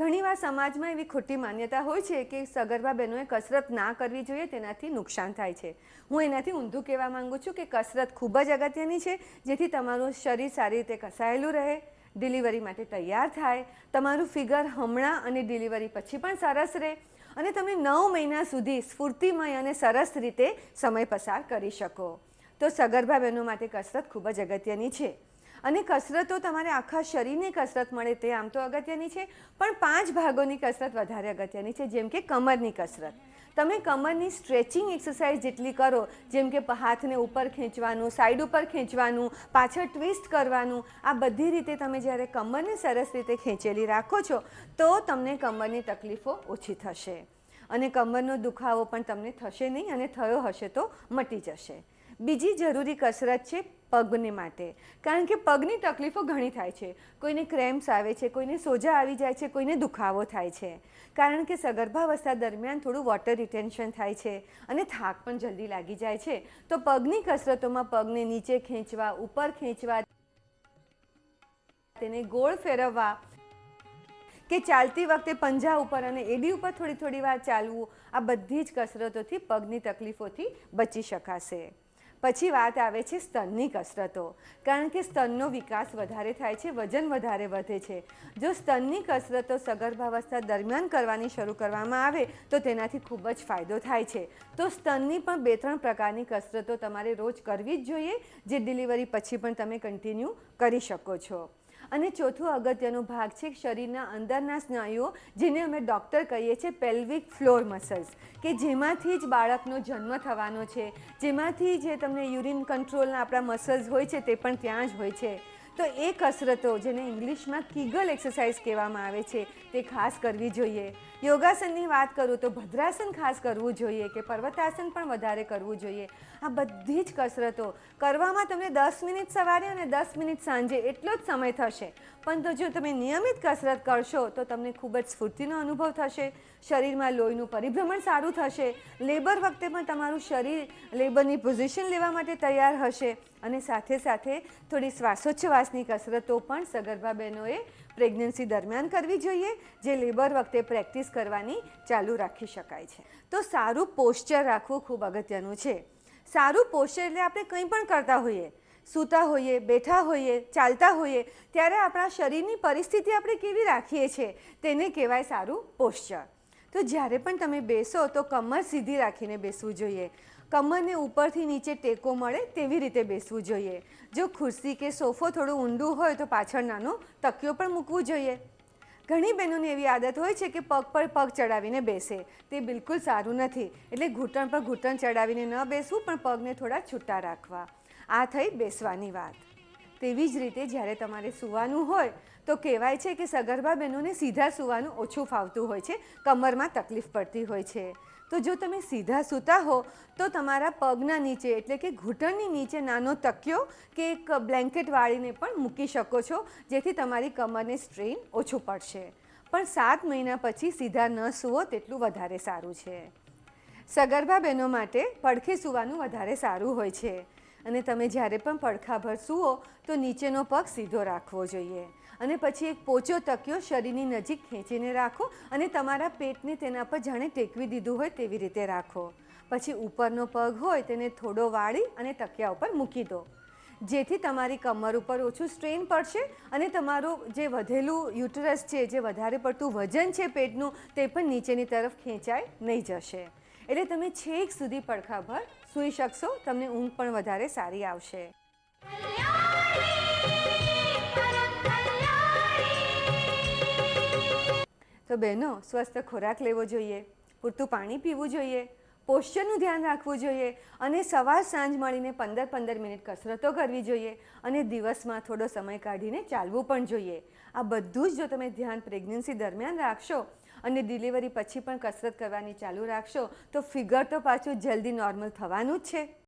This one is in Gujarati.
ઘણીવાર સમાજમાં એવી ખોટી માન્યતા હોય છે કે સગર્ભા બહેનોએ કસરત ના કરવી જોઈએ, તેનાથી નુકસાન થાય છે. હું એનાથી ઊંધું કહેવા માંગુ છું કે કસરત ખૂબ જ અગત્યની છે, જેથી તમારું શરીર સારી રીતે કસાયેલું રહે, ડિલિવરી માટે તૈયાર થાય, તમારું ફિગર હમણાં અને ડિલિવરી પછી પણ સરસ રહે અને તમે 9 મહિના સુધી સ્ફૂર્તિમય અને સરસ રીતે સમય પસાર કરી શકો. તો સગર્ભા બહેનો માટે કસરત ખૂબ જ અગત્યની છે. અને કસરતો તમારે આખા શરીરની કસરત મળે તે આમ તો અગત્યની છે, પણ 5 ભાગોની કસરત વધારે અગત્યની છે. જેમ કે કમરની કસરત, તમે કમરની સ્ટ્રેચિંગ એક્સરસાઇઝ જેટલી કરો, જેમ કે હાથને ઉપર ખેંચવાનું, સાઈડ ઉપર ખેંચવાનું, પાછળ ટ્વિસ્ટ કરવાનું, આ બધી રીતે તમે જ્યારે કમરને સરસ રીતે ખેંચેલી રાખો છો તો તમને કમરની તકલીફો ઓછી થશે અને કમરનો દુખાવો પણ તમને થશે નહીં અને થયો હશે તો મટી જશે. બીજી જરૂરી કસરત છે પગને માટે, કારણ કે પગની તકલીફો ઘણી થાય છે. કોઈને ક્રેમ્પ્સ આવે છે, કોઈને સોજા આવી જાય છે, કોઈને દુખાવો થાય છે, કારણ કે સગર્ભાવસ્થા દરમિયાન થોડું વોટર રિટેન્શન થાય છે અને થાક પણ જલ્દી લાગી જાય છે. તો પગની કસરતોમાં પગને નીચે ખેંચવા, ઉપર ખેંચવા, તેને ગોળ ફેરવવા કે ચાલતી વખતે પંજા ઉપર અને એડી ઉપર થોડી થોડી વાર ચાલવું, આ બધી જ કસરતોથી પગની તકલીફોથી બચી શકાશે. પછી વાત આવે છે સ્તનની કસરતો, કારણ કે સ્તનનો વિકાસ વધારે થાય છે, વજન વધારે વધે છે. જો સ્તનની કસરતો સગર્ભાવસ્થા દરમિયાન કરવાની શરૂ કરવામાં આવે તો તેનાથી ખૂબ જ ફાયદો થાય છે. તો સ્તનની પણ 2-3 પ્રકારની કસરતો તમારે રોજ કરવી જ જોઈએ, જે ડિલિવરી પછી પણ તમે કન્ટિન્યુ કરી શકો છો. અને ચોથું અગત્યનો ભાગ છે શરીરના અંદરના સ્નાયુઓ, જેને અમે ડૉક્ટર કહીએ છીએ પેલ્વિક ફ્લોર મસલ્સ, કે જેમાંથી જ બાળકનો જન્મ થવાનો છે, જેમાંથી જે તમને યુરિન કંટ્રોલના આપણા મસલ્સ હોય છે તે પણ ત્યાં જ હોય છે. તો એ કસરતો, જેને ઇંગ્લિશમાં કિગલ એક્સરસાઇઝ કહેવામાં આવે છે, તે ખાસ કરવી જોઈએ. યોગાસનની વાત કરું તો ભદ્રાસન ખાસ કરવું જોઈએ કે પર્વતાસન પણ વધારે કરવું જોઈએ. આ બધી જ કસરતો કરવામાં તમને 10 મિનિટ સવારે અને 10 મિનિટ સાંજે એટલો જ સમય થશે, પણ તો જો તમે નિયમિત કસરત કરશો તો તમને ખૂબ જ સ્ફૂર્તિનો અનુભવ થશે, શરીરમાં લોહીનું પરિભ્રમણ સારું થશે, લેબર વખતે પણ તમારું શરીર લેબરની પોઝિશન લેવા માટે તૈયાર હશે અને સાથે સાથે થોડી શ્વાસોચ્છ્વાસની કસરતો પણ સગર્ભા બહેનોએ પ્રેગ્નન્સી દરમિયાન કરવી જોઈએ, જે લેબર વખતે પ્રેક્ટિસ કરવાની ચાલુ રાખી શકાય છે. તો સારું પોસ્ચર રાખવું ખૂબ અગત્યનું છે. સારું પોસ્ચર એટલે આપણે કંઈ પણ કરતા હોઈએ, સૂતા હોઈએ, બેઠા હોઈએ, ચાલતા હોઈએ, ત્યારે આપણા શરીરની પરિસ્થિતિ આપણે કેવી રાખીએ છીએ તેને કહેવાય સારું પોસ્ચર. તો જ્યારે પણ તમે બેસો તો કમર સીધી રાખીને બેસવું જોઈએ, કમરને ઉપરથી નીચે ટેકો મળે તેવી રીતે બેસવું જોઈએ. જો ખુરશી કે સોફો થોડું ઊંડું હોય તો પાછળ નાનો તકિયો પણ મૂકવું જોઈએ. ઘણી બહેનોને એવી આદત હોય છે કે પગ પર પગ ચડાવીને બેસે, તે બિલકુલ સારું નથી. એટલે ઘૂંટણ પર ઘૂંટણ ચડાવીને ન બેસવું, પણ પગને થોડા છૂટા રાખવા. આ થઈ બેસવાની વાત. તેવી જ રીતે જ્યારે તમારે સૂવાનું હોય તો કહેવાય છે કે સગર્ભા બહેનોને સીધા સૂવાનું ઓછું ફાવતું હોય છે, કમરમાં તકલીફ પડતી હોય છે. તો જો તમે સીધા સૂતા હો તો તમારા પગના નીચે એટલે કે ઘૂંટણની નીચે નાનો તકિયો કે એક બ્લેન્કેટ વાળીને પણ મૂકી શકો છો, જેથી તમારી કમરને સ્ટ્રેન ઓછું પડશે. પણ 7 મહિના પછી સીધા ન સૂવો તેટલું વધારે સારું છે. સગર્ભા બહેનો માટે પડખે સૂવાનું વધારે સારું હોય છે અને તમે જ્યારે પણ પડખાભર સૂવો તો નીચેનો પગ સીધો રાખવો જોઈએ અને પછી એક પોચો તકિયો શરીરની નજીક ખેંચીને રાખો અને તમારા પેટને તેના પર જાણે ટેકવી દીધું હોય તેવી રીતે રાખો. પછી ઉપરનો પગ હોય તેને થોડો વાળી અને તકિયા ઉપર મૂકી દો, જેથી તમારી કમર ઉપર ઓછું સ્ટ્રેન પડશે અને તમારું જે વધેલું યુટરસ છે, જે વધારે પડતું વજન છે પેટનું, તે પણ નીચેની તરફ ખેંચાઈ નહીં જશે. એટલે તમે છેક સુધી પડખાભર સૂઈ શકશો, તમને ઊંઘ પણ વધારે સારી આવશે. તો બહેનો, સ્વસ્થ ખોરાક લેવો જોઈએ, પૂરતું પાણી પીવું જોઈએ, પોસ્ચરનું ધ્યાન રાખવું જોઈએ અને સવાર સાંજ મળીને 15-15 મિનિટ કસરતો કરવી જોઈએ અને દિવસમાં થોડો સમય કાઢીને ચાલવું પણ જોઈએ. આ બધું જ જો તમે ધ્યાન પ્રેગ્નન્સી દરમિયાન રાખશો અને ડિલિવરી પછી પણ કસરત કરવાની ચાલુ રાખશો તો ફિગર તો પાછું જલ્દી નોર્મલ થવાનું જ છે.